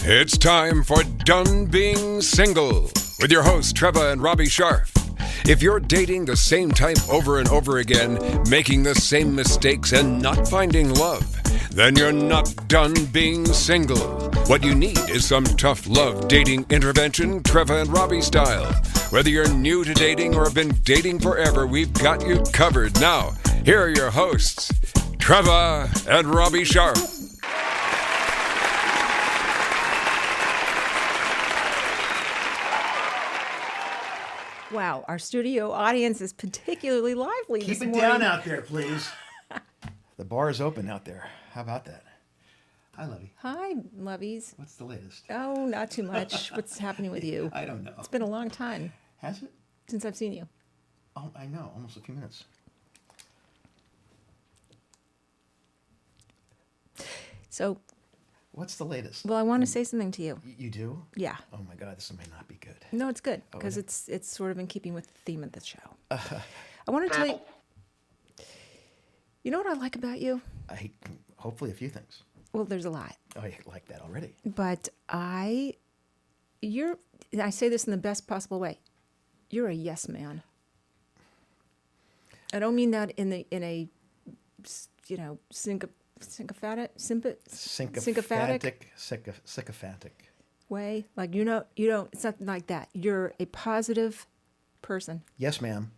It's time for Done Being Single with your hosts, Trevor and Robbie Sharf. If you're dating the same type over and over again, making the same mistakes and not finding love, then you're not done being single. What you need is some tough love dating intervention, Trevor and Robbie style. Whether you're new to dating or have been dating forever, we've got you covered. Now, here are your hosts, Trevor and Robbie Sharf. Wow, our studio audience is particularly lively this morning. Keep it down out there, please. The bar is open out there. How about that? Hi, Lovey. Hi, lovies. What's the latest? Oh, not too much. What's happening with you? I don't know. It's been a long time Has it? since I've seen you. Oh, I know. Almost a few minutes. So, What's the latest? well, I want to say something to you. You do? Yeah. Oh my God, this may not be good. No, it's good Oh, because is it's sort of in keeping with the theme of the show. I want to tell you. You know what I like about you? Hopefully a few things. Well, there's a lot, Oh, I like that already. but I say this in the best possible way. You're a yes man. I don't mean that in a sycophantic way. Like, you don't, it's not like that. You're a positive person. Yes, ma'am.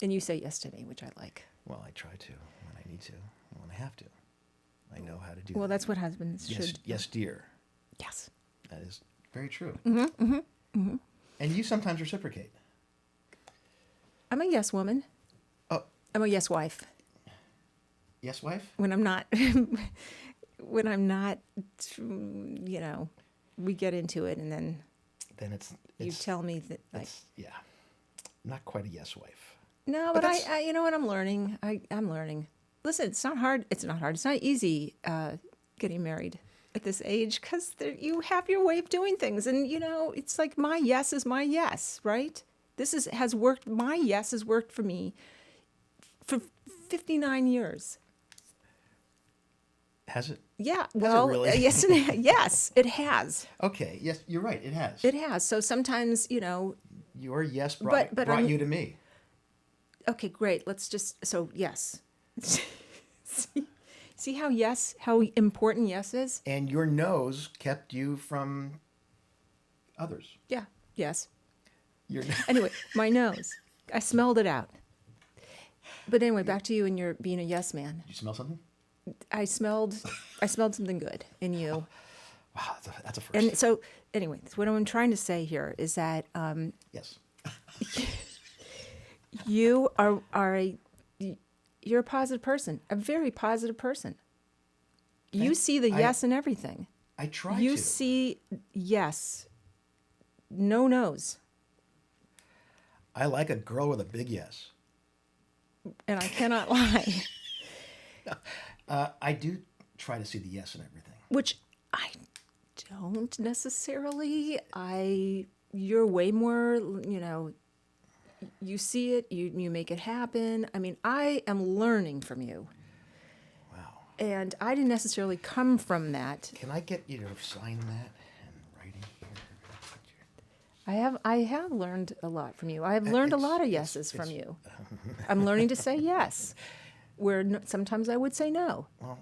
And you say yes to me, which I like. Well, I try to when I need to, when I have to. I know how to do Well, that. that's what husbands Yes, should. yes, dear. Yes. That is very true. And you sometimes reciprocate. I'm a yes woman. Oh, I'm a yes wife. yes, wife? When I'm not, we get into it and then Then it's you tell me that, like, yeah, not quite a yes wife. no, But but that's- I, you know what, I'm learning. I'm learning. Listen, it's not hard. It's not hard. It's not easy getting married at this age because you have your way of doing things. And, it's like my yes is my yes, right? Has worked. My yes has worked for me for 59 years. Has it? Yeah, it well, really? yes, yes, it has. Okay, yes, you're right. It has. It has. So sometimes, Your yes brought you to me. okay, great. Let's just, so yes. See how important yes is? And your nose kept you from others. Yeah, yes. Your Anyway, my nose. I smelled it out. But anyway, back to you and your being a yes man. Did you smell something? I smelled something good in you. Wow, that's a first. And so, anyway, what I'm trying to say here is that yes. you you're a positive person, a very positive person. You see the yes in everything. I try You to. see yes, no no's. I like a girl with a big yes. And I cannot lie. I do try to see the yes in everything. Which I don't necessarily. You're way more, you see it, you make it happen. I mean, I am learning from you. Wow. And I didn't necessarily come from that. Can I get you to sign that in writing here? I have learned a lot from you. I have learned a lot of yeses from you. I'm learning to say yes, where sometimes I would say no. Well,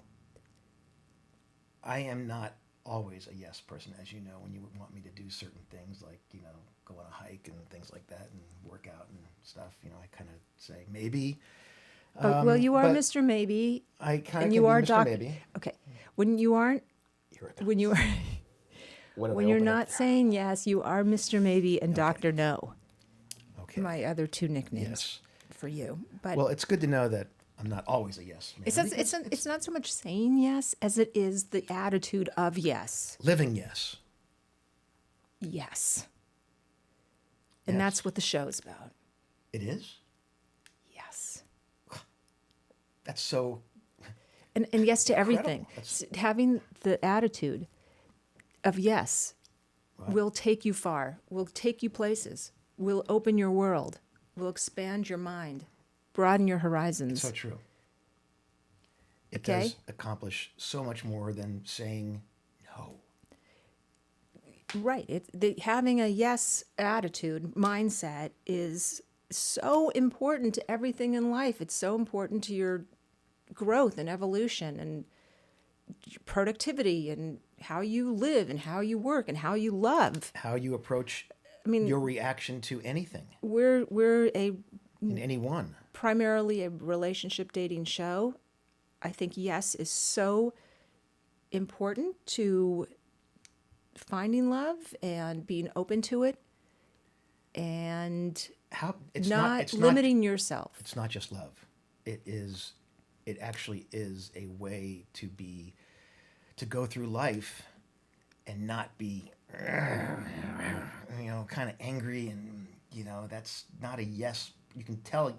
I am not always a yes person, as you know, when you want me to do certain things like, go on a hike and things like that and work out and stuff. I kind of say maybe. Well, you are but Mr. Maybe. I kind and of you are Mr. Doc. Maybe. Okay, when you aren't, when you are, when you're not saying yes, you are Mr. Maybe and Dr. No. Okay. My other two nicknames Yes. for you. But Well, it's good to know that I'm not always a yes man. it's not so much saying yes as it is the attitude of yes. Living yes. Yes. And Yes. that's what the show's about. It is? Yes. That's so... And yes to everything. Incredible. Having the attitude of yes will take you far, will take you places, will open your world, will expand your mind, broaden your horizons. So true. It Okay. does accomplish so much more than saying no. Right. Having a yes attitude, mindset is so important to everything in life. It's so important to your growth and evolution and productivity and how you live and how you work and how you love. How you approach I mean, your reaction to anything we're in anyone. primarily a relationship dating show. I think yes is so important to finding love and being open to it and How not limiting yourself. It's not just love. It actually is a way to go through life and not be kind of angry, and that's not a yes. You can tell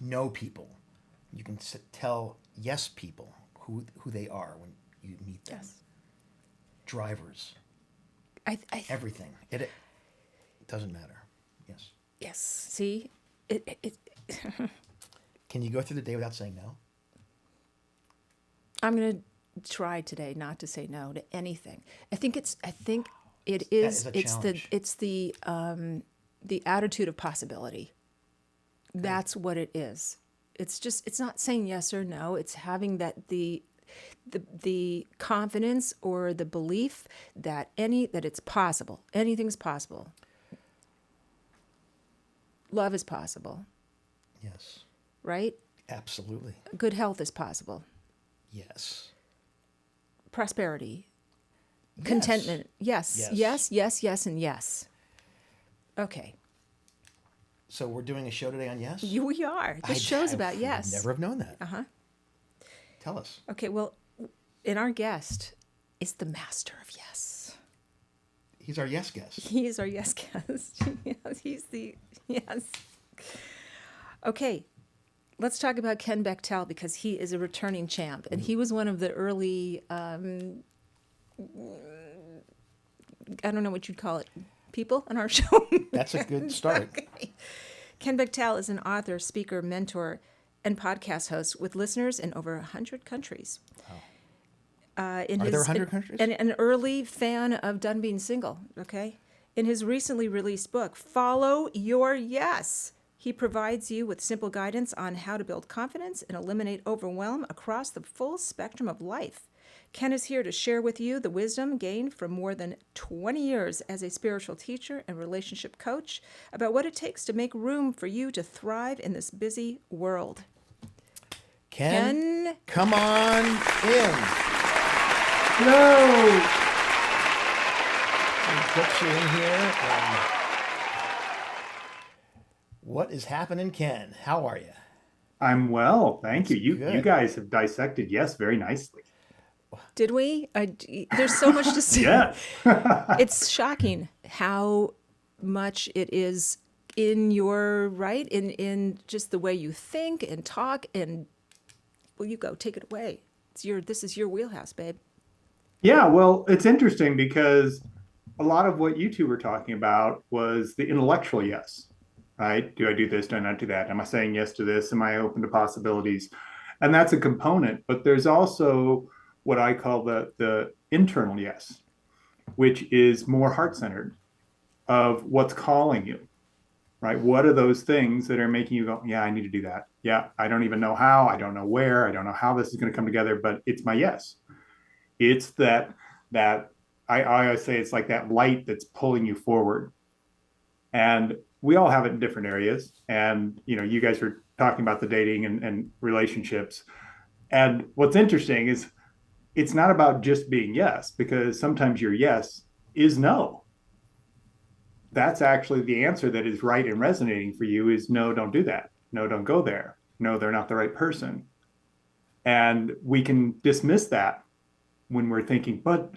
no people. You can tell yes people who they are when you meet them. Yes. Drivers. Everything. It doesn't matter. Yes. Yes. See, it Can you go through the day without saying no? I'm going to try today not to say no to anything. I think it That is is a it's challenge. the attitude of possibility. That's what it is. It's not saying yes or no. It's having the confidence or the belief that it's possible. Anything's possible. Love is possible, Yes. right? Absolutely. Good health is possible. Yes. Prosperity, Yes. contentment. Yes, Yes. yes, yes, yes, and yes. Okay. So we're doing a show today on yes? We are. This show's about would yes. Never have known that. Uh-huh. Tell us. Okay, well, and our guest is the master of yes. He's our yes guest. He is our yes guest. Yes, yes. Okay, let's talk about Ken Bechtel because he is a returning champ, and he was one of the early, I don't know what you'd call it, people on our show. That's a good start. Okay. Ken Bechtel is an author, speaker, mentor, and podcast host with listeners in over 100 countries. Are there 100 countries? And an early fan of Done Being Single, okay? In his recently released book, Follow Your Yes, he provides you with simple guidance on how to build confidence and eliminate overwhelm across the full spectrum of life. Ken is here to share with you the wisdom gained from more than 20 years as a spiritual teacher and relationship coach about what it takes to make room for you to thrive in this busy world. Ken, come on in. Hello. Put you in here. What is happening, Ken? How are you? I'm well, thank you. You good. guys have dissected yes very nicely. Did we? There's so much to say. Yes. It's shocking how much it is in your right in just the way you think and talk and well, you go take it away. This is your wheelhouse, babe. Yeah, well, it's interesting because a lot of what you two were talking about was the intellectual yes, right? Do I do this? Do I not do that? Am I saying yes to this? Am I open to possibilities? And that's a component, but there's also what I call the internal yes, which is more heart-centered of what's calling you, right? What are those things that are making you go, yeah, I need to do that. Yeah, I don't even know how, I don't know where, I don't know how this is going to come together, but it's my yes. It's that I always say it's like that light that's pulling you forward. And we all have it in different areas. And, you guys were talking about the dating and relationships. And what's interesting is it's not about just being yes, because sometimes your yes is no. That's actually the answer that is right and resonating for you is no, don't do that. No, don't go there. No, they're not the right person. And we can dismiss that when we're thinking, but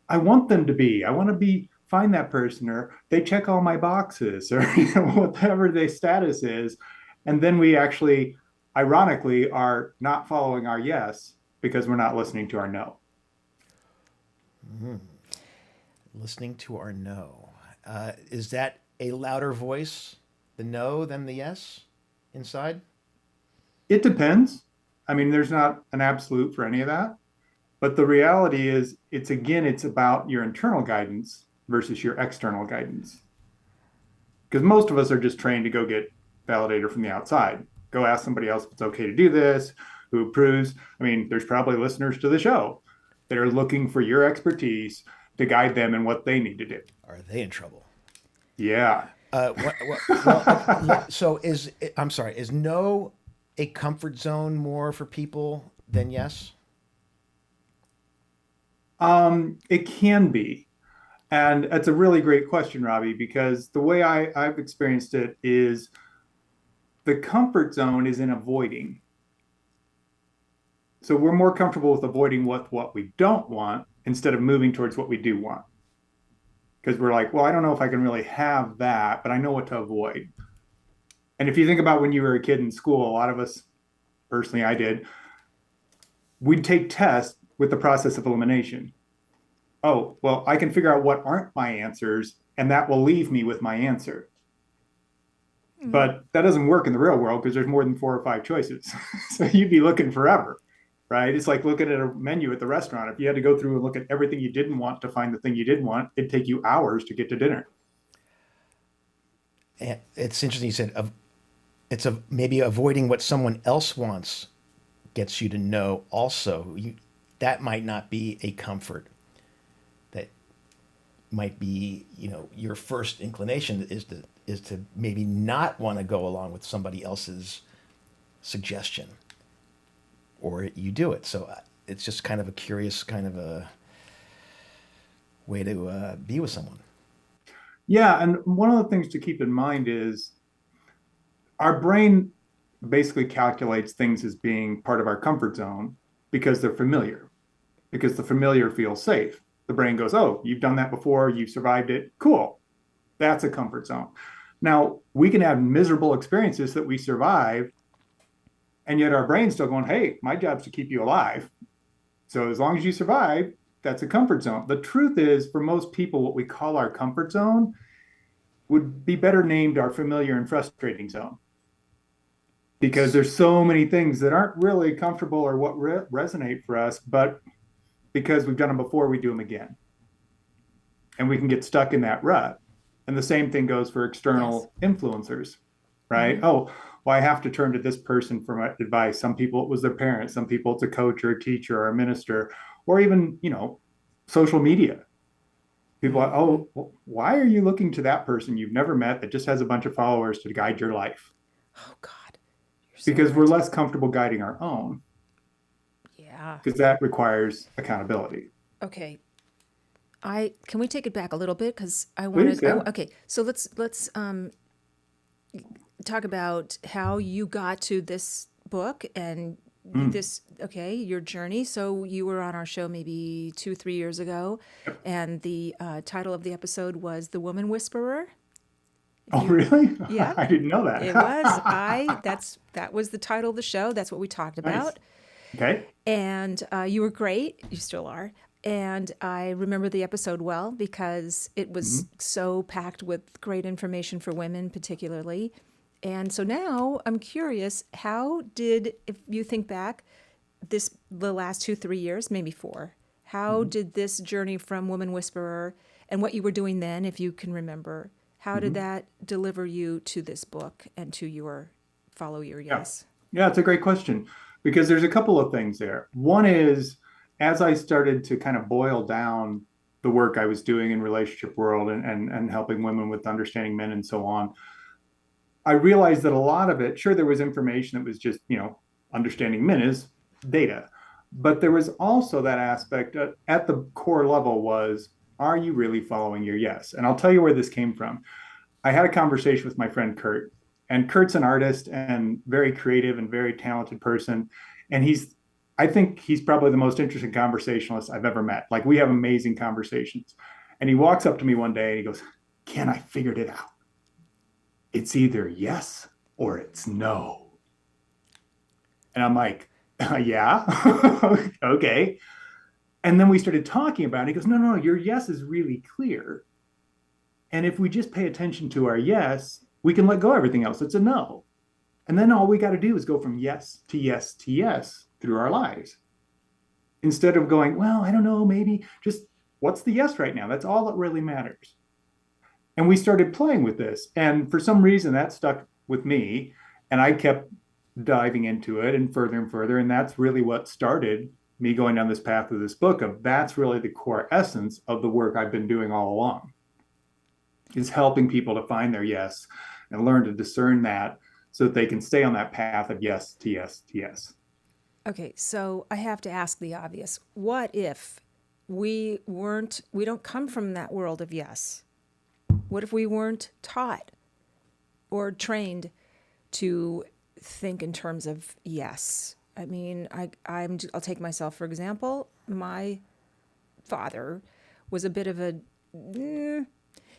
I want them to be, I want to find that person, or they check all my boxes, or whatever their status is. And then we actually, ironically, are not following our yes because we're not listening to our no. Listening to our no. Is that a louder voice, the no, than the yes inside? It depends. I mean, there's not an absolute for any of that. But the reality is, it's about your internal guidance versus your external guidance. Because most of us are just trained to go get validator from the outside. Go ask somebody else if it's okay to do this, who approves. I mean, there's probably listeners to the show that are looking for your expertise to guide them in what they need to do. Are they in trouble? Yeah. So I'm sorry, is no a comfort zone more for people than yes? It can be. And that's a really great question, Robbie, because the way I've experienced it is the comfort zone is in avoiding. So we're more comfortable with avoiding what we don't want instead of moving towards what we do want. Because we're like, well, I don't know if I can really have that, but I know what to avoid. And if you think about when you were a kid in school, a lot of us, personally, I did, we'd take tests with the process of elimination. Oh, well, I can figure out what aren't my answers, and that will leave me with my answer. Mm-hmm. But that doesn't work in the real world because there's more than 4 or 5 choices. So you'd be looking forever, right? It's like looking at a menu at the restaurant. If you had to go through and look at everything you didn't want to find the thing you did want, it'd take you hours to get to dinner. And it's interesting you said maybe avoiding what someone else wants gets you to know also. That might not be a comfort. That might be, your first inclination is to maybe not want to go along with somebody else's suggestion, or you do it. So it's just kind of a curious kind of a way to be with someone. Yeah, and one of the things to keep in mind is our brain basically calculates things as being part of our comfort zone because they're familiar, because the familiar feels safe. The brain goes, oh, you've done that before, you've survived it, cool. That's a comfort zone. Now, we can have miserable experiences that we survive, and yet our brain's still going, hey, my job's to keep you alive. So as long as you survive, that's a comfort zone. The truth is, for most people, what we call our comfort zone would be better named our familiar and frustrating zone. Because there's so many things that aren't really comfortable or what resonate for us, but because we've done them before, we do them again. And we can get stuck in that rut. And the same thing goes for external influencers, right? Mm-hmm. Oh, well, I have to turn to this person for my advice. Some people, it was their parents. Some people, it's a coach or a teacher or a minister, or even, social media. People are, oh, well, why are you looking to that person you've never met that just has a bunch of followers to guide your life? Oh, God. Because we're less comfortable guiding our own. Yeah. Because that requires accountability. Okay. Can we take it back a little bit? Because I wanted. Yeah. Okay. So let's talk about how you got to this book and your journey. So you were on our show maybe 2-3 years ago, and the title of the episode was "The Woman Whisperer." Really? Yeah. I didn't know that. It was. That was the title of the show. That's what we talked about. Nice. Okay. And you were great. You still are. And I remember the episode well because it was so packed with great information for women, particularly. And so now I'm curious, if you think back, the last 2-3 years, maybe 4, how did this journey from Woman Whisperer and what you were doing then, if you can remember, how did that deliver you to this book and to your Follow Your Yes? Yeah, it's a great question because there's a couple of things there. One is, as I started to kind of boil down the work I was doing in relationship world and helping women with understanding men and so on, I realized that a lot of it, sure, there was information that was just, understanding men is data. But there was also that aspect at the core level was, are you really following your yes? And I'll tell you where this came from. I had a conversation with my friend Kurt, and Kurt's an artist and very creative and very talented person. And I think he's probably the most interesting conversationalist I've ever met. Like, we have amazing conversations. And he walks up to me one day and he goes, Ken, I figured it out. It's either yes or it's no. And I'm like, yeah, okay. And then we started talking about it. He goes, no, your yes is really clear. And if we just pay attention to our yes, we can let go of everything else. It's a no. And then all we got to do is go from yes to yes to yes through our lives. Instead of going, well, I don't know, maybe just What's the yes right now? That's all that really matters. And we started playing with this. And for some reason, that stuck with me. And I kept diving into it and further and further. And that's really what started me going down this path of this book of that's really the core essence of the work I've been doing all along, is helping people to find their yes and learn to discern that so that they can stay on that path of yes to yes to yes. Okay, so I have to ask the obvious. What if we don't come from that world of yes? What if we weren't taught or trained to think in terms of yes? I mean, I'll take myself for example. My father was a bit of a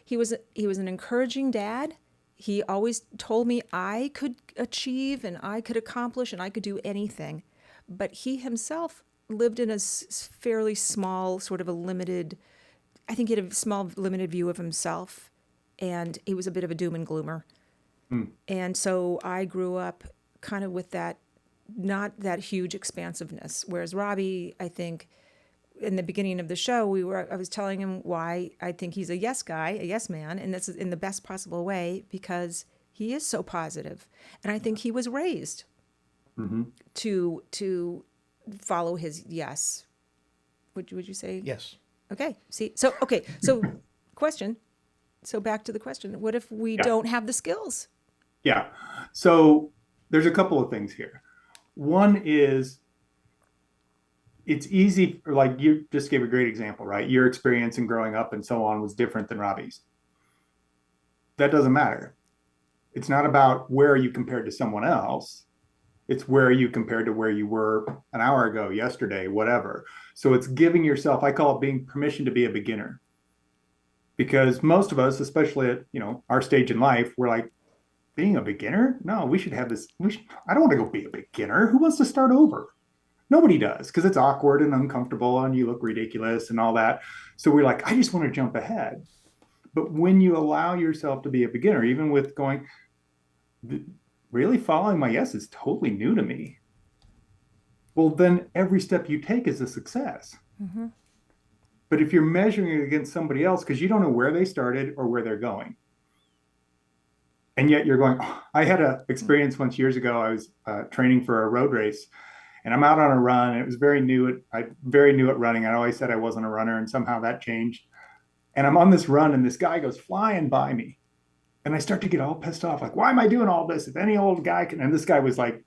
he was an encouraging dad. He always told me I could achieve and I could accomplish and I could do anything. But he himself lived in a fairly small, sort of a limited, I think he had a small, limited view of himself. And he was a bit of a doom and gloomer. And so I grew up kind of with that, not that huge expansiveness. Whereas Robbie, I think, in the beginning of the show, I was telling him why I think he's a yes guy, a yes man, and that's in the best possible way because he is so positive. And I think he was raised to follow his yes. Would you say? Yes. Okay. So question. So back to the question. What if we don't have the skills? Yeah. So there's a couple of things here. One is it's easy, like you just gave a great example, right? Your experience in growing up and so on was different than Robbie's. That doesn't matter. It's not about where you compared to someone else. It's where you compared to where you were an hour ago, yesterday, whatever. So it's giving yourself, I call it being permission to be a beginner. Because most of us, especially at our stage in life, we're like, being a beginner? No, we should have this. I don't want to go be a beginner. Who wants to start over? Nobody does because it's awkward and uncomfortable and you look ridiculous and all that. So we're like, I just want to jump ahead. But when you allow yourself to be a beginner, even with going, really following my yes is totally new to me. Well, then every step you take is a success. Mm-hmm. But if you're measuring it against somebody else, because you don't know where they started or where they're going, and yet you're going, I had an experience once years ago. I was training for a road race and I'm out on a run. And it was very new. Very new at running. I always said I wasn't a runner and somehow that changed. And I'm on this run and this guy goes flying by me. And I start to get all pissed off. Like, why am I doing all this? If any old guy can, and this guy was like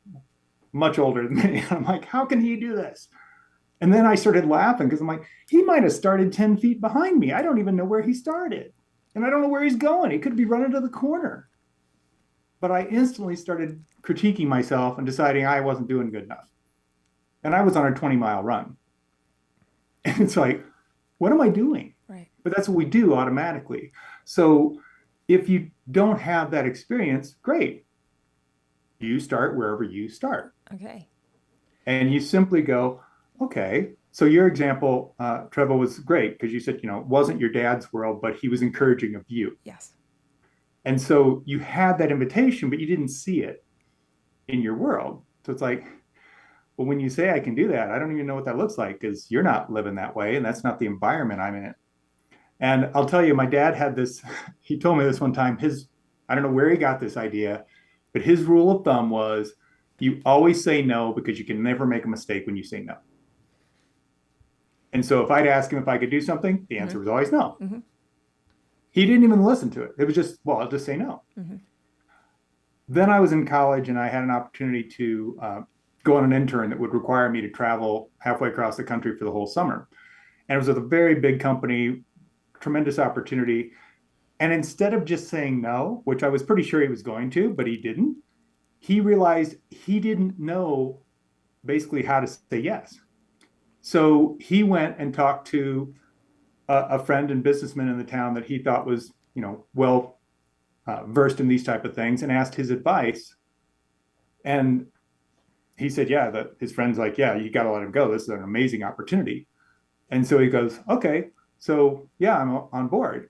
much older than me. I'm like, how can he do this? And then I started laughing because I'm like, he might have started 10 feet behind me. I don't even know where he started. And I don't know where he's going. He could be running to the corner. But I instantly started critiquing myself and deciding I wasn't doing good enough. And I was on a 20-mile run. And it's like, what am I doing? Right. But that's what we do automatically. So if you don't have that experience, great. You start wherever you start. Okay. And you simply go, okay. So your example, Trevor, was great because you said, it wasn't your dad's world, but he was encouraging of you. Yes. And so you had that invitation, but you didn't see it in your world. So it's like, well, when you say I can do that, I don't even know what that looks like because you're not living that way. And that's not the environment I'm in. And I'll tell you, my dad had this, he told me this one time, I don't know where he got this idea, but his rule of thumb was you always say no because you can never make a mistake when you say no. And so if I'd ask him if I could do something, the answer was always no. Mm-hmm. He didn't even listen to it. It was just, well, I'll just say no. Mm-hmm. Then I was in college and I had an opportunity to go on an intern that would require me to travel halfway across the country for the whole summer. And it was with a very big company, tremendous opportunity. And instead of just saying no, which I was pretty sure he was going to, but he didn't, he realized he didn't know basically how to say yes. So he went and talked to a friend and businessman in the town that he thought was, well versed in these type of things and asked his advice. And he said, his friend's like, yeah, you got to let him go. This is an amazing opportunity. And so he goes, okay, so yeah, I'm on board.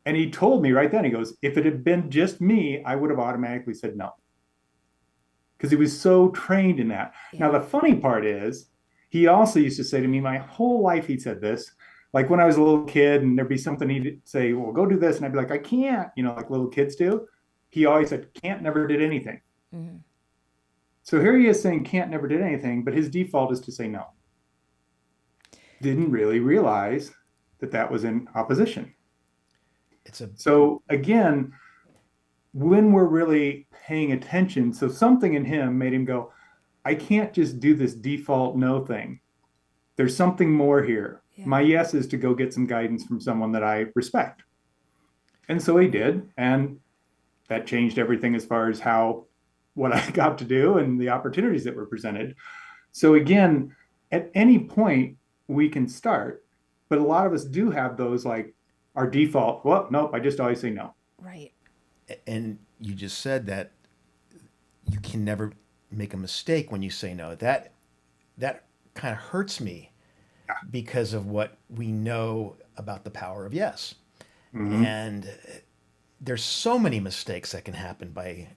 And he told me right then, he goes, if it had been just me, I would have automatically said no. Because he was so trained in that. Yeah. Now, the funny part is, he also used to say to me, my whole life, he said this, Like when I was a little kid and there'd be something he'd say, well, go do this. And I'd be like, I can't, like little kids do. He always said, can't, never did anything. Mm-hmm. So here he is saying can't, never did anything, but his default is to say no. Didn't really realize that that was in opposition. So again, when we're really paying attention, so something in him made him go, I can't just do this default no thing. There's something more here. Yeah. My yes is to go get some guidance from someone that I respect. And so he did. And that changed everything as far as what I got to do and the opportunities that were presented. So again, at any point we can start, but a lot of us do have those like our default, well, nope, I just always say no. Right. And you just said that you can never make a mistake when you say no. That kind of hurts me because of what we know about the power of yes. Mm-hmm. And there's so many mistakes that can happen by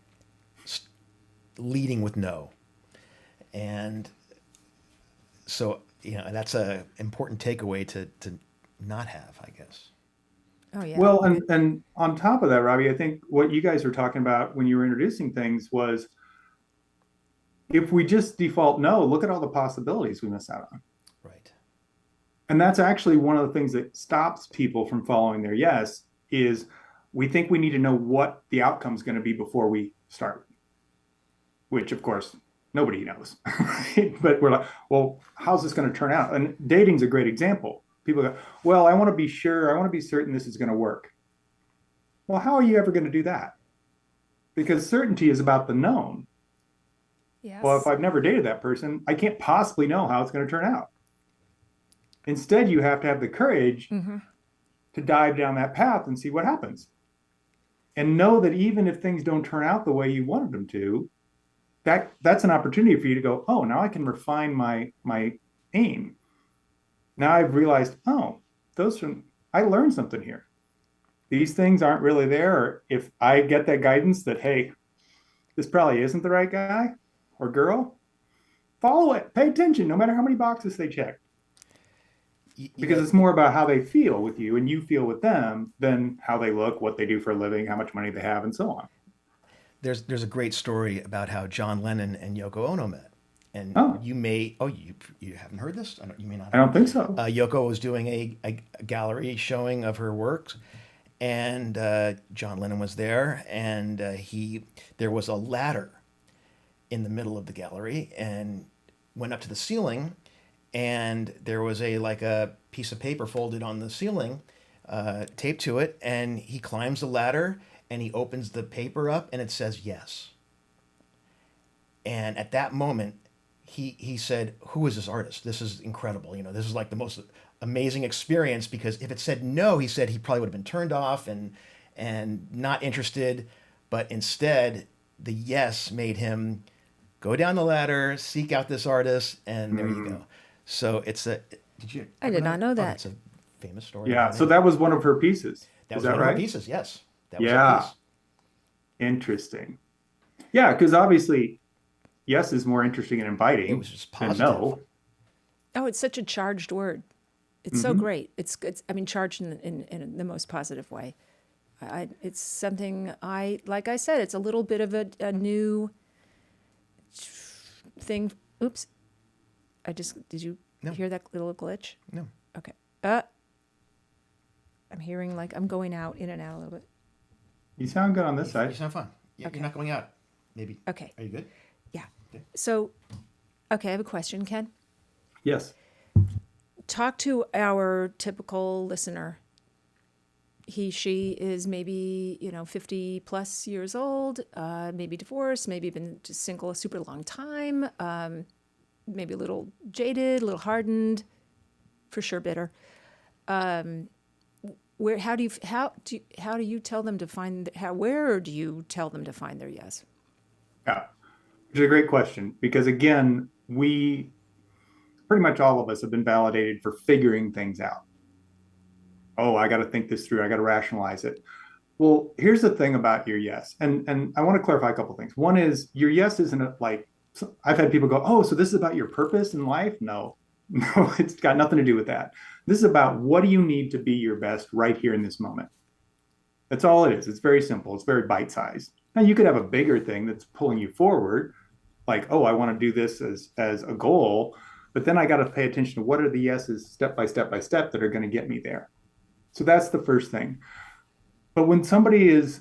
leading with no. And so, that's a important takeaway to not have, I guess. Oh, yeah. Well, and on top of that, Robbie, I think what you guys were talking about when you were introducing things was if we just default no, look at all the possibilities we miss out on. Right. And that's actually one of the things that stops people from following their yes is we think we need to know what the outcome is going to be before we start, which of course nobody knows. But we're like, well, how's this going to turn out? And dating's a great example. People go, well, I want to be sure, I want to be certain this is going to work. Well, how are you ever going to do that? Because certainty is about the known. Yes. Well, if I've never dated that person, I can't possibly know how it's going to turn out. Instead, you have to have the courage to dive down that path and see what happens. And know that even if things don't turn out the way you wanted them to, that's an opportunity for you to go, oh, now I can refine my aim. Now I've realized, I learned something here. These things aren't really there. Or if I get that guidance that, hey, this probably isn't the right guy or girl, follow it. Pay attention, no matter how many boxes they check. Because it's more about how they feel with you and you feel with them than how they look, what they do for a living, how much money they have, and so on. There's a great story about how John Lennon and Yoko Ono met. And you haven't heard this? You may not have. I don't think so. Yoko was doing a gallery showing of her works, and John Lennon was there, and there was a ladder in the middle of the gallery, and went up to the ceiling, and there was a piece of paper folded on the ceiling, taped to it, and he climbs the ladder, and he opens the paper up, and it says yes. And at that moment, he said, who is this artist? This is incredible. This is like the most amazing experience, because if it said no, he said he probably would have been turned off and not interested. But instead, the yes made him go down the ladder, seek out this artist, and there you go. So I did not know that. It's a famous story. Yeah, so that was one of her pieces. That was one of her pieces, yes. That was her piece. Interesting. Yeah, because obviously, yes is more interesting and inviting. It was just positive. Than no. Oh, it's such a charged word. It's so great. It's charged in the most positive way. It's something like I said, it's a little bit of a new thing. Oops. Did you hear that little glitch? No. Okay. I'm hearing like I'm going in and out a little bit. You sound good on this side. You sound fine. Yeah, okay. You're not going out. Maybe. Okay. Are you good? Yeah. Okay. So, I have a question, Ken. Yes. Talk to our typical listener. She is maybe, 50 plus years old, maybe divorced, maybe been just single a super long time, maybe a little jaded, a little hardened, for sure bitter. How do you tell them to find, where do you tell them to find their yes? Yeah, which is a great question, because again, pretty much all of us have been validated for figuring things out. Oh, I got to think this through. I got to rationalize it. Well, here's the thing about your yes. And I want to clarify a couple of things. One is your yes isn't like, I've had people go, oh, so this is about your purpose in life? No, it's got nothing to do with that. This is about what do you need to be your best right here in this moment. That's all it is. It's very simple. It's very bite-sized. Now you could have a bigger thing that's pulling you forward, like, oh, I want to do this as a goal, but then I got to pay attention to what are the yeses step by step by step that are going to get me there. So that's the first thing. But when somebody is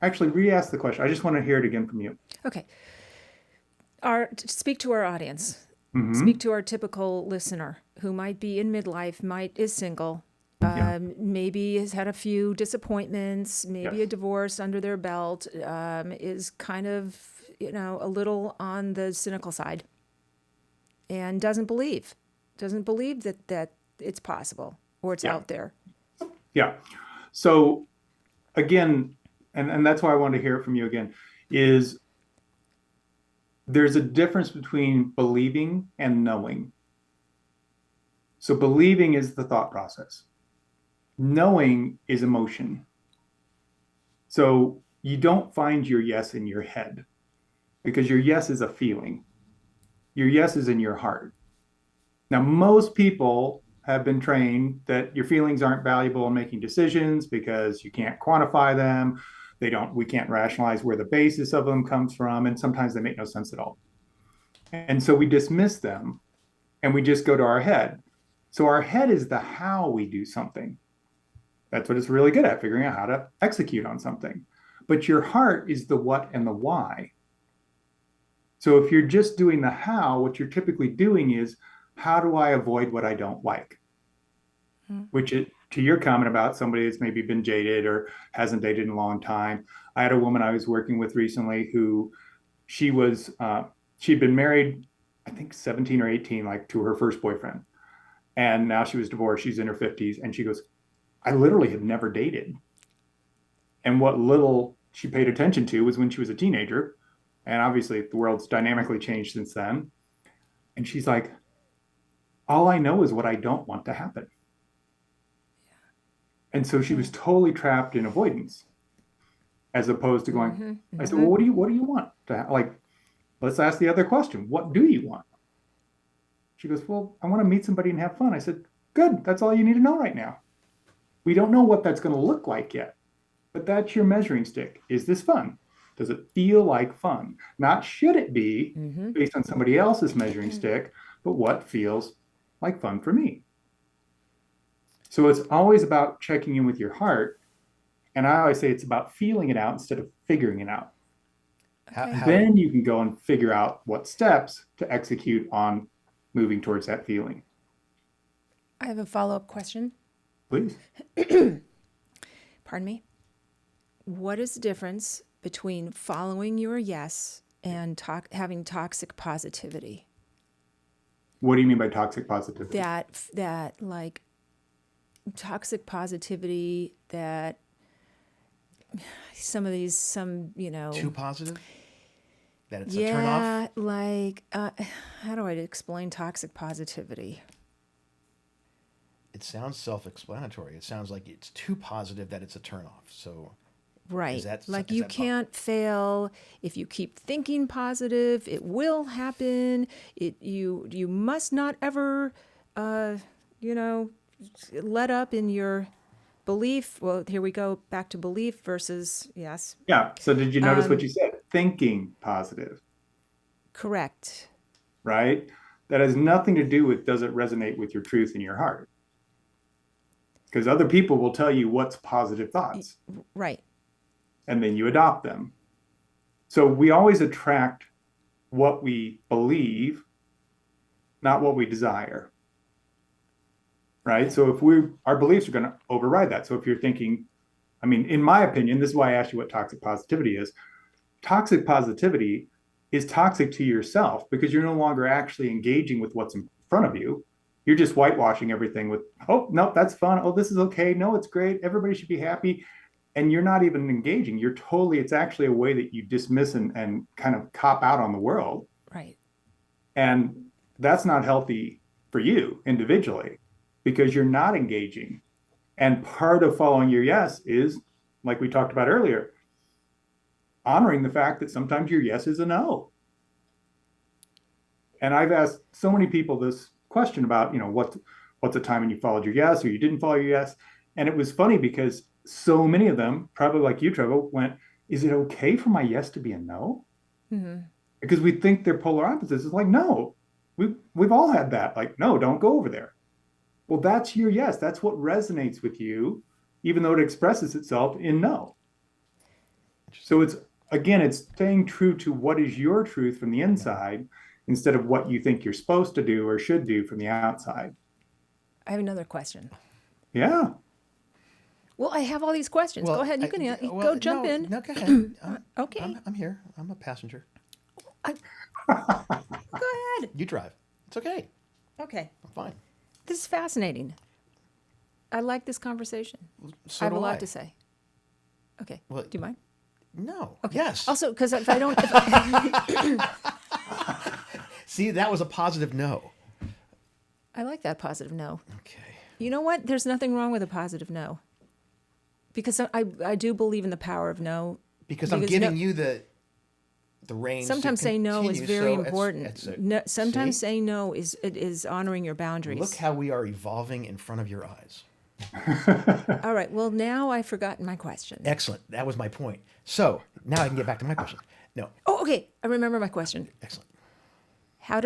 actually re-ask the question, I just want to hear it again from you. Okay. Speak to our audience. Mm-hmm. Speak to our typical listener who might be in midlife, is single, maybe has had a few disappointments, maybe a divorce under their belt, is kind of, a little on the cynical side, and doesn't believe that it's possible or it's out there. Yeah. So again, and that's why I want to hear it from you again, is there's a difference between believing and knowing. So believing is the thought process. Knowing is emotion. So you don't find your yes in your head because your yes is a feeling. Your yes is in your heart. Now, most people have been trained that your feelings aren't valuable in making decisions because you can't quantify them. We can't rationalize where the basis of them comes from. And sometimes they make no sense at all. And so we dismiss them and we just go to our head. So our head is the how we do something. That's what it's really good at, figuring out how to execute on something. But your heart is the what and the why. So if you're just doing the how, what you're typically doing is, how do I avoid what I don't like? Which is, to your comment about somebody that's maybe been jaded or hasn't dated in a long time. I had a woman I was working with recently who she'd been married, I think 17 or 18, like to her first boyfriend. And now she was divorced. She's in her 50s. And she goes, I literally have never dated. And what little she paid attention to was when she was a teenager. And obviously the world's dynamically changed since then. And she's like, all I know is what I don't want to happen. And so she was totally trapped in avoidance, as opposed to going, I said, well, what do you want to like, let's ask the other question. What do you want? She goes, well, I want to meet somebody and have fun. I said, good. That's all you need to know right now. We don't know what that's going to look like yet, but that's your measuring stick. Is this fun? Does it feel like fun? Not should it be based on somebody else's measuring stick, but what feels like fun for me. So it's always about checking in with your heart. And I always say it's about feeling it out instead of figuring it out. Then you can go and figure out what steps to execute on moving towards that feeling. I have a follow-up question. Please. Pardon me. What is the difference between following your yes and having toxic positivity? What do you mean by toxic positivity? That like toxic positivity that some Too positive? That it's a turnoff? Yeah, like how do I explain toxic positivity? It sounds self-explanatory. It sounds like it's too positive that it's a turnoff. So right. Like you can't fail. If you keep thinking positive, it will happen. You must not ever, let up in your belief. Well, here we go back to belief versus yes. Yeah. So did you notice what you said? Thinking positive. Correct. Right? That has nothing to do with, does it resonate with your truth in your heart? Because other people will tell you what's positive thoughts. Right. And then you adopt them. So we always attract what we believe, not what we desire. Right? So if our beliefs are going to override that. So if you're thinking, I mean, in my opinion, this is why I asked you what toxic positivity is. Toxic positivity is toxic to yourself because you're no longer actually engaging with what's in front of you. You're just whitewashing everything with, oh, no, that's fun. Oh, this is okay. No, it's great. Everybody should be happy. And you're not even engaging. It's actually a way that you dismiss and kind of cop out on the world. Right. And that's not healthy for you individually because you're not engaging. And part of following your yes is, like we talked about earlier, honoring the fact that sometimes your yes is a no. And I've asked so many people this question about, what's a time when you followed your yes or you didn't follow your yes. And it was funny because so many of them, probably like you, Trevor, went, is it okay for my yes to be a no? Because we think they're polar opposites. It's like, no, we've all had that. Like, no, don't go over there. Well, that's your yes. That's what resonates with you, even though it expresses itself in no. So it's staying true to what is your truth from the inside instead of what you think you're supposed to do or should do from the outside. I have another question. Yeah. Well, I have all these questions. Well, go ahead. You can go jump in. No, go ahead. Okay. I'm here. I'm a passenger. Go ahead. You drive. It's okay. Okay. I'm fine. This is fascinating. I like this conversation. So I have do a lot I. to say. Okay. Well, do you mind? No. Okay. Yes. Also, because if I don't, See, that was a positive no. I like that positive no. Okay. You know what? There's nothing wrong with a positive no. Because I do believe in the power of no. Because I'm giving you the range. Sometimes to saying no is continue, very so important. Sometimes see? saying no is honoring your boundaries. Look how we are evolving in front of your eyes. All right. Well, now I've forgotten my question. Excellent. That was my point. So now I can get back to my question. No. Oh, okay. I remember my question. Excellent. How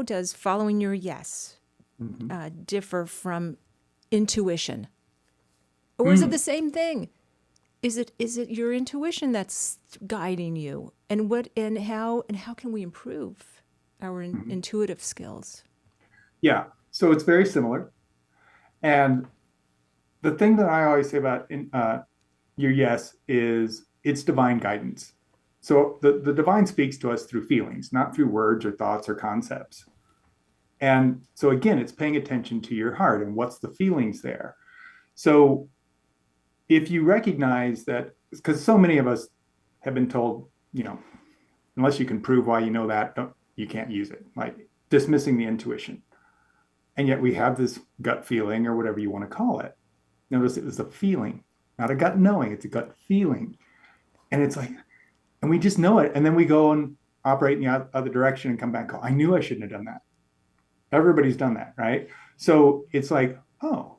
does following your yes differ from intuition, or is it the same thing? Is it your intuition that's guiding you, and how can we improve our intuitive skills? Yeah. So it's very similar. And the thing that I always say about your yes is it's divine guidance. So the divine speaks to us through feelings, not through words or thoughts or concepts. And so again, it's paying attention to your heart and what's the feelings there. So if you recognize that, because so many of us have been told, unless you can prove why you know that, you can't use it, like dismissing the intuition. And yet we have this gut feeling or whatever you want to call it. Notice it was a feeling, not a gut knowing, it's a gut feeling. And it's like, and we just know it. And then we go and operate in the other direction and come back and go, I knew I shouldn't have done that. Everybody's done that, right? So it's like, oh,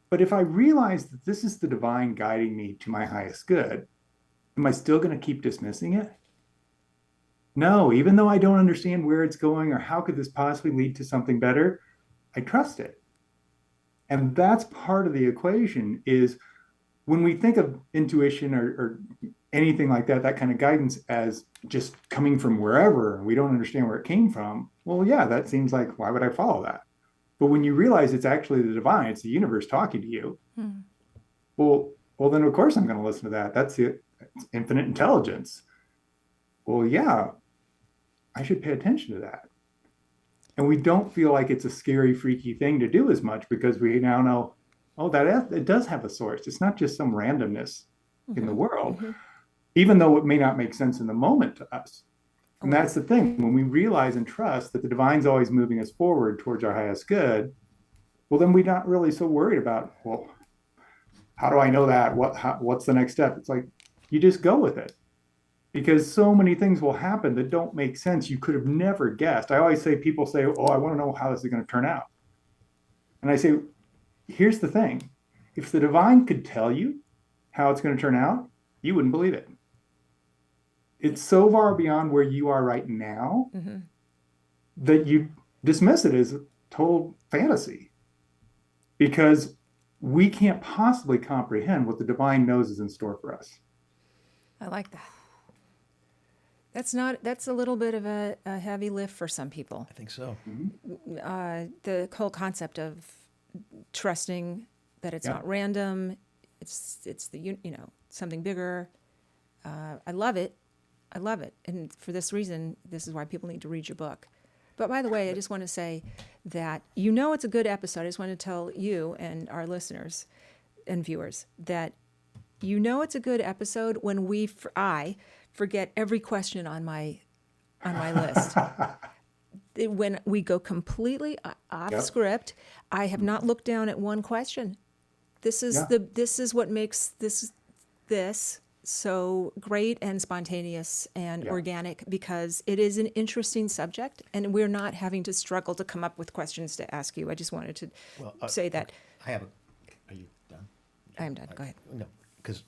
but if I realize that this is the divine guiding me to my highest good, am I still going to keep dismissing it? No, even though I don't understand where it's going or how could this possibly lead to something better, I trust it. And that's part of the equation is when we think of intuition or anything like that kind of guidance as just coming from wherever and we don't understand where it came from, well, yeah, that seems like, why would I follow that? But when you realize it's actually the divine, it's the universe talking to you, well, then of course I'm going to listen to that. That's it. It's infinite intelligence. Well, yeah, I should pay attention to that. And we don't feel like it's a scary, freaky thing to do as much because we now know, it does have a source. It's not just some randomness in the world, even though it may not make sense in the moment to us. And that's the thing. When we realize and trust that the divine's always moving us forward towards our highest good, well, then we're not really so worried about, well, how do I know that? What's the next step? It's like, you just go with it. Because so many things will happen that don't make sense. You could have never guessed. I always say, people say, oh, I want to know how this is going to turn out. And I say, here's the thing. If the divine could tell you how it's going to turn out, you wouldn't believe it. It's so far beyond where you are right now that you dismiss it as total fantasy. Because we can't possibly comprehend what the divine knows is in store for us. I like that. That's a little bit of a heavy lift for some people. I think so. The whole concept of trusting that it's not random, it's the something bigger. I love it. And for this reason, this is why people need to read your book. But by the way, I just want to say that it's a good episode. I just want to tell you and our listeners and viewers that it's a good episode when I forget every question on my list. When we go completely off script, I have not looked down at one question. This is what makes this so great and spontaneous and organic, because it is an interesting subject, and we're not having to struggle to come up with questions to ask you. I just wanted to say that. I have a. Are you done? I'm done. Go ahead. No, because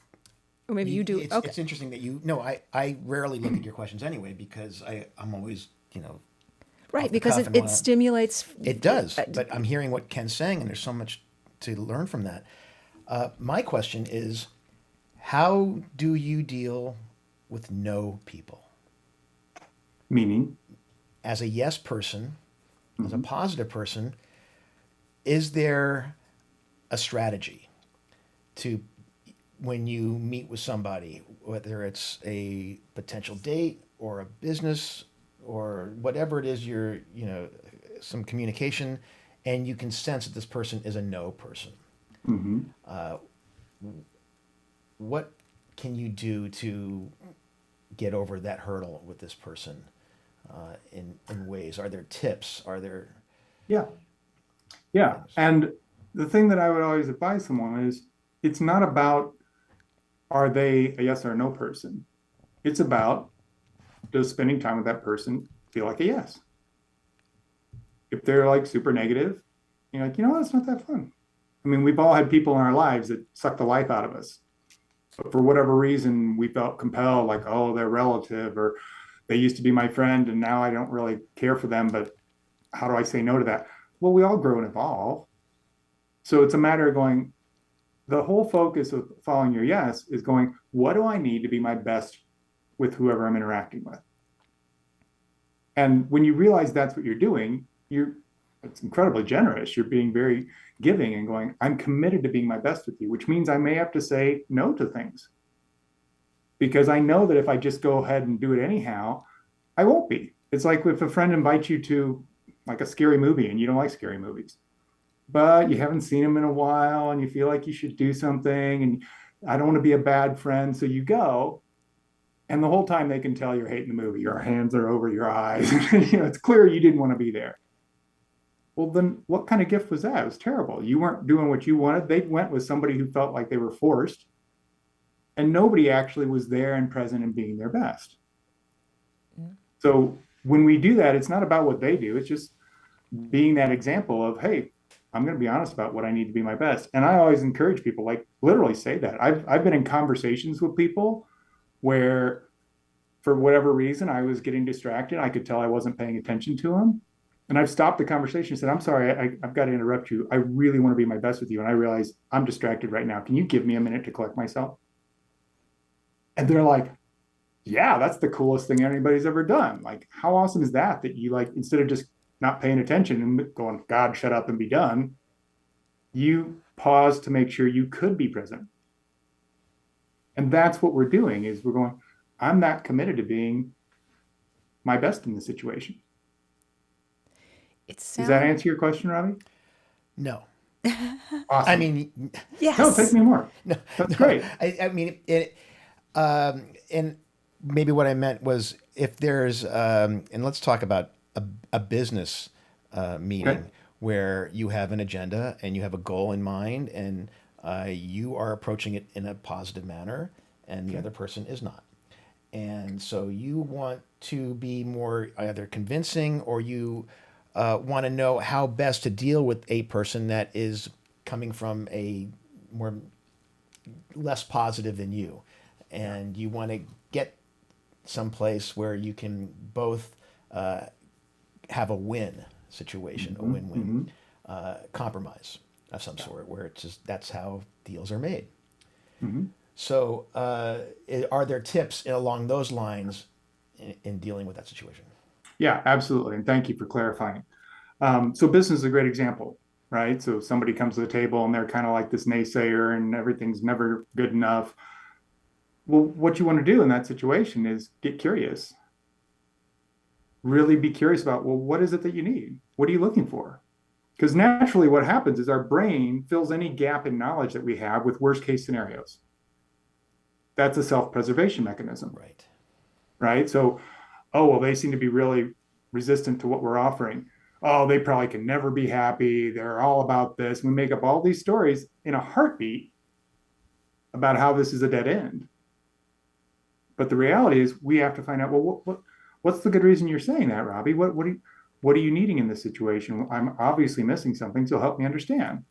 Or maybe you do. Okay. It's interesting that you. No, I rarely look at your questions anyway because I'm always Right, off the because cuff and it wanna- stimulates. It does, but I'm hearing what Ken's saying, and there's so much to learn from that. My question is, how do you deal with no people? Meaning, As a yes person, as a positive person, is there a strategy to when you meet with somebody, whether it's a potential date or a business or whatever it is, some communication, and you can sense that this person is a no person. What can you do to get over that hurdle with this person in ways? Are there tips? Are there yeah. things? And the thing that I would always advise someone is it's not about are they a yes or a no person. It's about does spending time with that person feel like a yes? If they're like super negative, you're like, it's not that fun. I mean, we've all had people in our lives that suck the life out of us. But for whatever reason, we felt compelled, like, oh, they're relative, or they used to be my friend, and now I don't really care for them. But how do I say no to that? Well, we all grow and evolve. So it's a matter of going, the whole focus of following your yes is going, what do I need to be my best with whoever I'm interacting with? And when you realize that's what you're doing, it's incredibly generous. You're being very giving and going, I'm committed to being my best with you, which means I may have to say no to things. Because I know that if I just go ahead and do it anyhow, I won't be. It's like if a friend invites you to like a scary movie and you don't like scary movies, but you haven't seen them in a while and you feel like you should do something and I don't want to be a bad friend. So you go, and the whole time they can tell you're hating the movie. Your hands are over your eyes. It's clear you didn't want to be there. Well, then what kind of gift was that? It was terrible. You weren't doing what you wanted. They went with somebody who felt like they were forced, and nobody actually was there and present and being their best. So when we do that, it's not about what they do. It's just being that example of, hey, I'm going to be honest about what I need to be my best. And I always encourage people, like literally say that. I've been in conversations with people where for whatever reason I was getting distracted. I could tell I wasn't paying attention to them. And I've stopped the conversation and said, I'm sorry, I've got to interrupt you. I really want to be my best with you. And I realize I'm distracted right now. Can you give me a minute to collect myself? And they're like, yeah, that's the coolest thing anybody's ever done. Like, how awesome is that? That you like, instead of just not paying attention and going, God, shut up and be done, you pause to make sure you could be present. And that's what we're doing is we're going, I'm not committed to being my best in this situation. Does that answer your question, Robbie? No. Awesome. I mean, Yes. No, take me more. That's great. I mean, and maybe what I meant was if there's, and let's talk about a business meeting Okay. where you have an agenda and you have a goal in mind and you are approaching it in a positive manner and the other person is not. And so you want to be more either convincing or you want to know how best to deal with a person that is coming from a more less positive than you. And you want to get someplace where you can both have a win situation, a win-win compromise of some sort, where it's just that's how deals are made. So, are there tips along those lines in dealing with that situation? Yeah, absolutely. And thank you for clarifying. So business is a great example, right? So somebody comes to the table and they're kind of like this naysayer and everything's never good enough. Well, what you want to do in that situation is get curious. Really be curious about, well, what is it that you need? What are you looking for? Because naturally what happens is our brain fills any gap in knowledge that we have with worst case scenarios. That's a self-preservation mechanism. Right. Right? So, oh, well, they seem to be really resistant to what we're offering. Oh, they probably can never be happy. They're all about this. We make up all these stories in a heartbeat about how this is a dead end. But the reality is we have to find out, well, what's the good reason you're saying that, Robbie? What are you needing in this situation? I'm obviously missing something, so help me understand.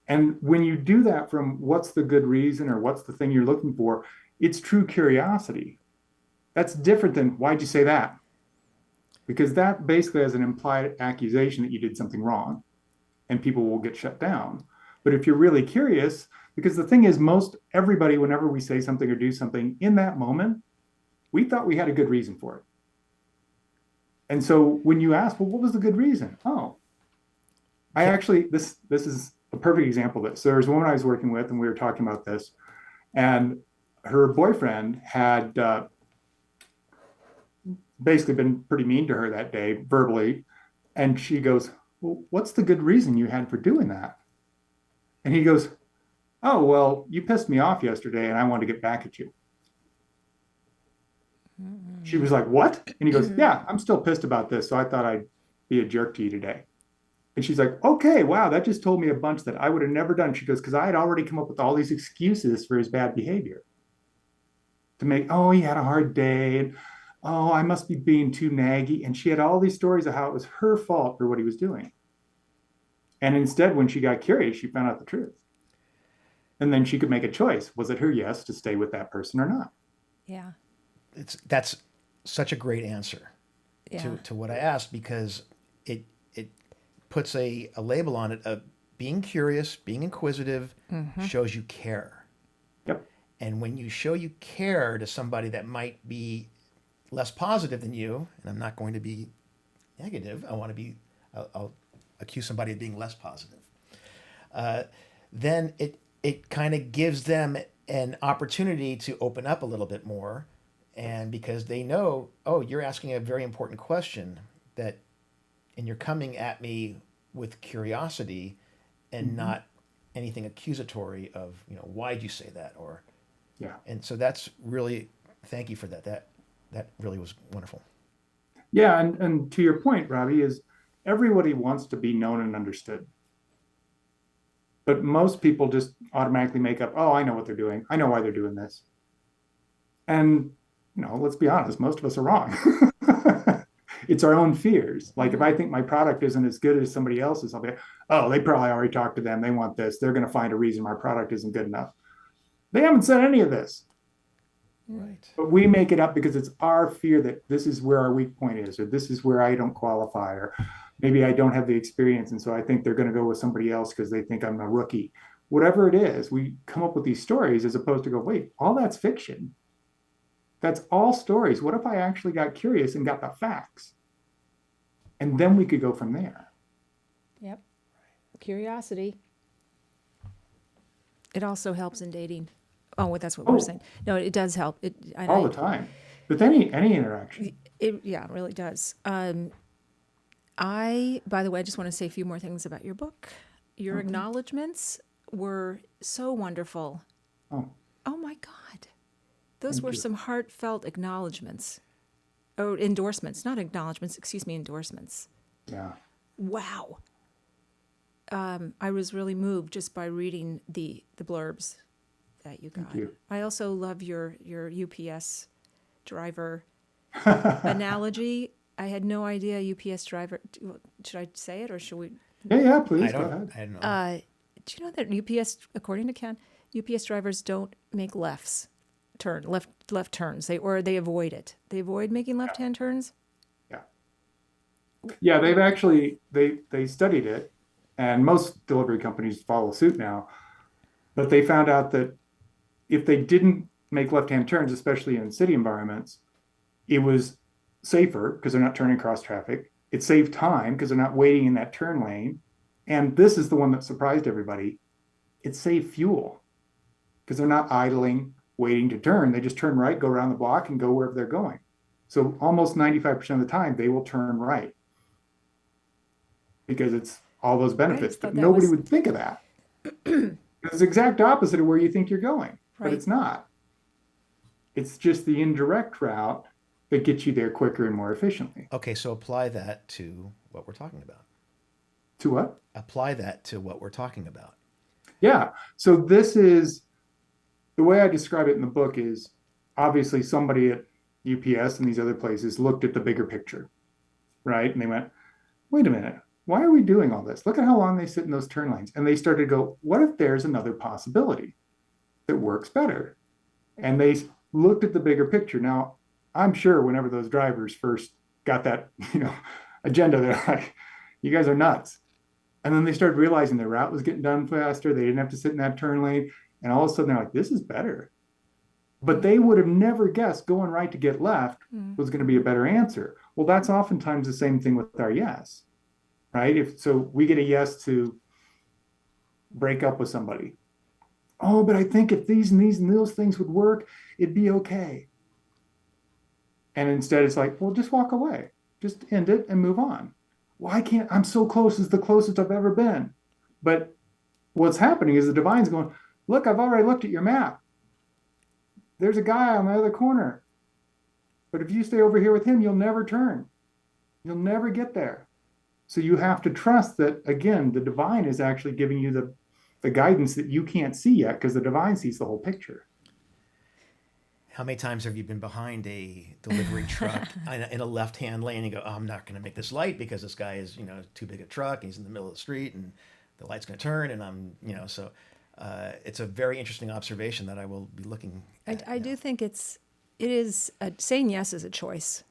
And when you do that from what's the good reason or what's the thing you're looking for, it's true curiosity. That's different than why'd you say that? Because that basically has an implied accusation that you did something wrong and people will get shut down. But if you're really curious, because the thing is, most everybody, whenever we say something or do something in that moment, we thought we had a good reason for it. And so when you ask, well, what was the good reason? Oh, I actually, this is a perfect example of this. So there was a woman I was working with, and we were talking about this, and her boyfriend had basically been pretty mean to her that day verbally. And she goes, well, what's the good reason you had for doing that? And he goes, oh, well, you pissed me off yesterday and I wanted to get back at you. She was like, what? And he goes, yeah, I'm still pissed about this. So I thought I'd be a jerk to you today. And she's like, okay, wow, that just told me a bunch that I would have never done. She goes, because I had already come up with all these excuses for his bad behavior to make, oh, he had a hard day. And, oh, I must be being too naggy. And she had all these stories of how it was her fault for what he was doing. And instead, when she got curious, she found out the truth. And then she could make a choice. Was it her yes to stay with that person or not? Yeah. That's such a great answer Yeah. to what I asked, because it puts a label on it of being curious, being inquisitive, shows you care. Yep. And when you show you care to somebody that might be less positive than you, and I'm not going to be negative, I'll accuse somebody of being less positive, then it kind of gives them an opportunity to open up a little bit more. And because they know, oh, you're asking a very important question and you're coming at me with curiosity and not anything accusatory of, why'd you say that? Or, yeah. And so that's really, thank you for that. That really was wonderful. Yeah. And to your point, Robbie, is everybody wants to be known and understood. But most people just automatically make up, oh, I know what they're doing. I know why they're doing this. And, let's be honest, most of us are wrong. It's our own fears. Like if I think my product isn't as good as somebody else's, I'll be, oh, they probably already talked to them. They want this. They're going to find a reason my product isn't good enough. They haven't said any of this. Right. But we make it up because it's our fear that this is where our weak point is, or this is where I don't qualify, or maybe I don't have the experience. And so I think they're going to go with somebody else because they think I'm a rookie. Whatever it is, we come up with these stories as opposed to go, wait, all that's fiction. That's all stories. What if I actually got curious and got the facts? And then we could go from there. Yep. Curiosity. It also helps in dating. Oh, well, that's what we're saying. No, it does help. All the time. With any interaction. It really does. By the way, I just want to say a few more things about your book. Your acknowledgments were so wonderful. Oh my God. Those were some heartfelt acknowledgments. Oh, endorsements, not acknowledgments, excuse me, endorsements. Yeah. Wow. I was really moved just by reading the blurbs that you got. Thank you. I also love your UPS driver analogy. I had no idea UPS driver. Should I say it or should we? Yeah, please. I Go ahead. don't know. Do you know that UPS, according to Ken, UPS drivers don't make left turns. They avoid it. They avoid making left-hand turns. Yeah, they've actually they studied it, and most delivery companies follow suit now. But they found out that if they didn't make left-hand turns, especially in city environments, it was safer because they're not turning across traffic. It saved time because they're not waiting in that turn lane. And this is the one that surprised everybody. It saved fuel because they're not idling, waiting to turn. They just turn right, go around the block, and go wherever they're going. So almost 95% of the time, they will turn right because it's all those benefits. But nobody would think of that. It's the exact opposite of where you think you're going, but it's not. It's just the indirect route that gets you there quicker and more efficiently. Okay, so apply that to what we're talking about. To what? Apply that to what we're talking about. Yeah. So this is the way I describe it in the book is obviously somebody at UPS and these other places looked at the bigger picture, right? And they went, wait a minute, why are we doing all this? Look at how long they sit in those turn lanes. And they started to go, what if there's another possibility that works better? And they looked at the bigger picture. Now, I'm sure whenever those drivers first got that, agenda, they're like, you guys are nuts. And then they started realizing their route was getting done faster. They didn't have to sit in that turn lane. And all of a sudden they're like, this is better. But they would have never guessed going right to get left was going to be a better answer. Well, that's oftentimes the same thing with our yes, right? If so, we get a yes to break up with somebody. Oh, but I think if these and these and those things would work, it'd be okay. And instead it's like, well, just walk away, just end it and move on. Well, I can't, I'm so close, it's the closest I've ever been. But what's happening is the divine's going, look, I've already looked at your map. There's a guy on the other corner. But if you stay over here with him, you'll never turn. You'll never get there. So you have to trust that, again, the divine is actually giving you the guidance that you can't see yet because the divine sees the whole picture. How many times have you been behind a delivery truck in a left-hand lane and go, oh, I'm not going to make this light because this guy is, too big a truck. And he's in the middle of the street and the light's going to turn. And I'm, so it's a very interesting observation that I will be looking at. I do think saying yes is a choice.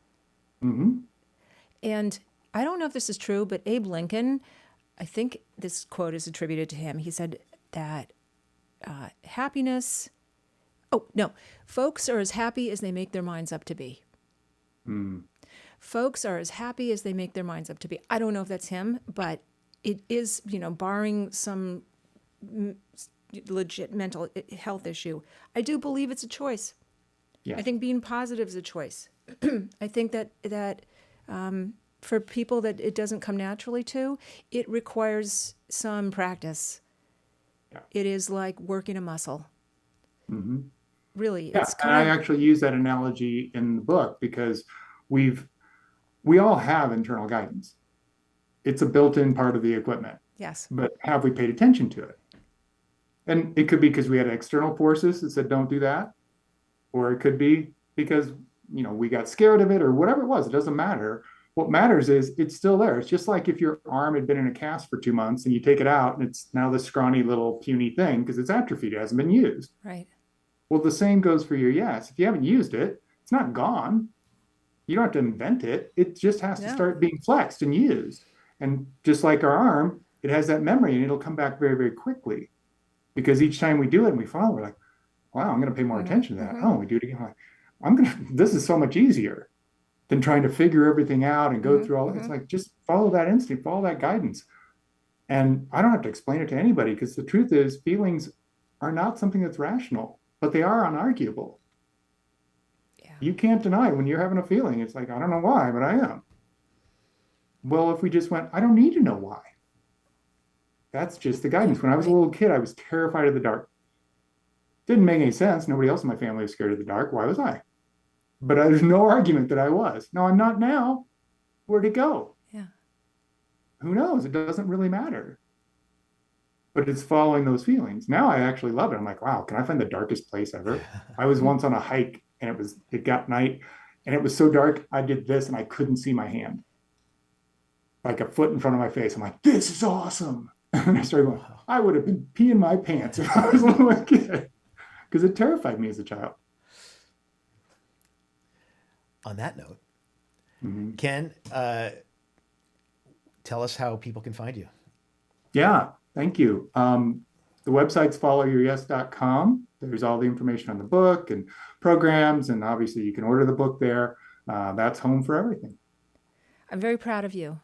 Mm-hmm. And I don't know if this is true, but Abe Lincoln, I think this quote is attributed to him. He said that happiness... Oh, no. Folks are as happy as they make their minds up to be. Folks are as happy as they make their minds up to be. I don't know if that's him, but it is, barring some legit mental health issue, I do believe it's a choice. Yes. I think being positive is a choice. I think that for people that it doesn't come naturally to, it requires some practice. Yeah. It is like working a muscle. Mm-hmm. Really, Yeah, it's and I actually use that analogy in the book because we all have internal guidance. It's a built-in part of the equipment. Yes. But have we paid attention to it? And it could be because we had external forces that said, don't do that. Or it could be because, we got scared of it or whatever it was. It doesn't matter. What matters is it's still there. It's just like if your arm had been in a cast for 2 months and you take it out and it's now this scrawny little puny thing because it's atrophied. It hasn't been used. Right. Well, the same goes for your yes. If you haven't used it, it's not gone. You don't have to invent it. It just has to start being flexed and used. And just like our arm, it has that memory and it'll come back very, very quickly. Because each time we do it and we follow, we're like, wow, I'm going to pay more attention to that. Oh, we do it again. This is so much easier than trying to figure everything out and go through all. It's like, just follow that instinct, follow that guidance. And I don't have to explain it to anybody because the truth is feelings are not something that's rational. But they are unarguable. Yeah. You can't deny when you're having a feeling. It's like, I don't know why, but I am. Well, if we just went, I don't need to know why. That's just the guidance. When I was a little kid, I was terrified of the dark. Didn't make any sense. Nobody else in my family was scared of the dark. Why was I? But there's no argument that I was. No, I'm not now. Where'd it go? Yeah. Who knows? It doesn't really matter. But it's following those feelings. Now I actually love it. I'm like, wow, can I find the darkest place ever? I was once on a hike and it got night and it was so dark. I did this and I couldn't see my hand. Like a foot in front of my face. I'm like, this is awesome. And I started going, I would have been peeing my pants if I was a little kid because it terrified me as a child. On that note, Ken, tell us how people can find you. Yeah. Thank you. The website's followyourYes.com. There's all the information on the book and programs, and obviously you can order the book there. That's home for everything. I'm very proud of you.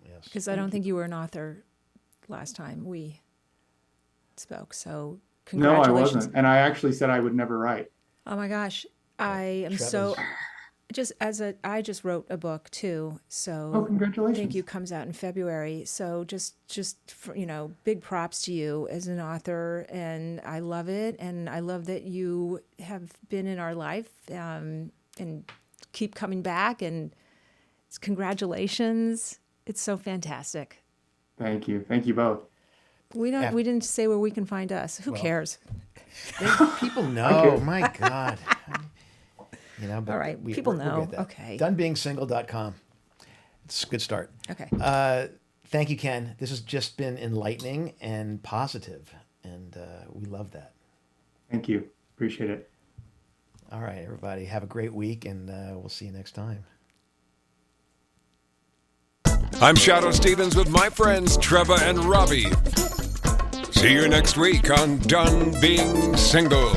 Yes. Because I don't think you were an author last time we spoke. So congratulations. No, I wasn't. And I actually said I would never write. Oh my gosh. I am so... I just wrote a book too, so congratulations. thank you. Comes out in February. So just for, big props to you as an author, and I love it, and I love that you have been in our life and keep coming back, and congratulations. It's so fantastic. Thank you both. We didn't say where we can find us. Who cares? People know. Okay. My God. But All right, we're people good know. at that. Okay. Donebeingsingle.com. It's a good start. Okay. Thank you, Ken. This has just been enlightening and positive, and we love that. Thank you. Appreciate it. All right, everybody. Have a great week, and we'll see you next time. I'm Shadow Stevens with my friends Trevor and Robbie. See you next week on Done Being Single.